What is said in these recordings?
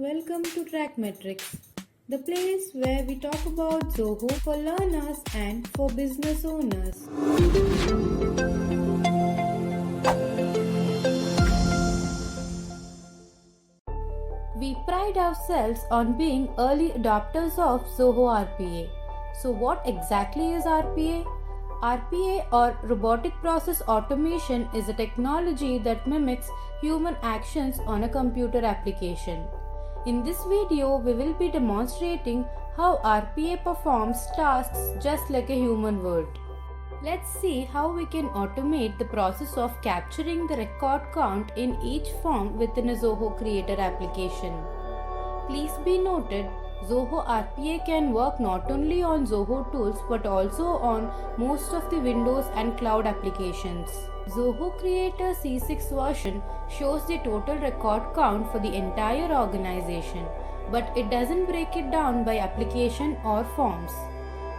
Welcome to TrackMetrics, the place where we talk about Zoho for learners and for business owners. We pride ourselves on being early adopters of Zoho RPA. So, what exactly is RPA? RPA or Robotic Process Automation is a technology that mimics human actions on a computer application. In this video, we will be demonstrating how RPA performs tasks just like a human would. Let's see how we can automate the process of capturing the record count in each form within a Zoho Creator application. Please be noted, Zoho RPA can work not only on Zoho tools but also on most of the Windows and cloud applications. Zoho Creator C6 version shows the total record count for the entire organization, but it doesn't break it down by application or forms.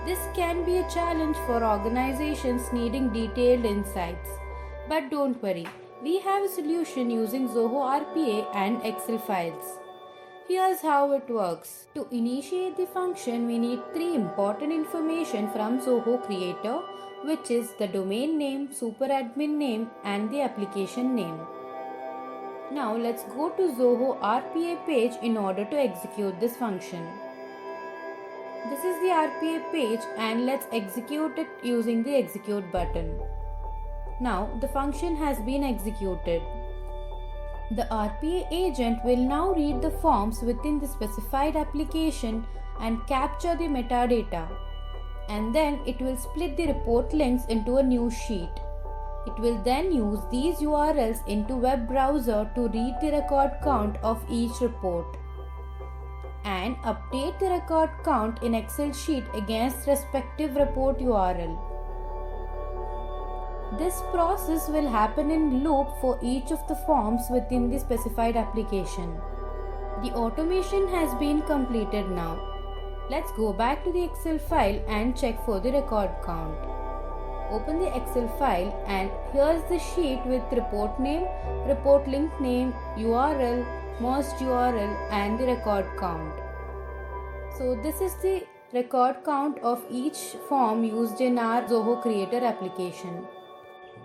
This can be a challenge for organizations needing detailed insights. But don't worry, we have a solution using Zoho RPA and Excel files. Here's how it works. To initiate the function, we need three important information from Zoho Creator, which is the domain name, superadmin name, and the application name. Now let's go to Zoho RPA page in order to execute this function. This is the RPA page and let's execute it using the execute button. Now the function has been executed. The RPA agent will now read the forms within the specified application and capture the metadata. And then it will split the report links into a new sheet. It will then use these URLs into web browser to read the record count of each report and update the record count in Excel sheet against respective report URL. This process will happen in loop for each of the forms within the specified application. The automation has been completed now. Let's go back to the Excel file and check for the record count. Open the Excel file and here's the sheet with report name, report link name, URL, merged URL and the record count. So this is the record count of each form used in our Zoho Creator application.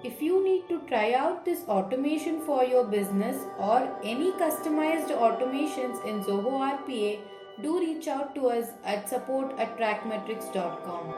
If you need to try out this automation for your business or any customized automations in Zoho RPA, do reach out to us at support@trackmetrics.com.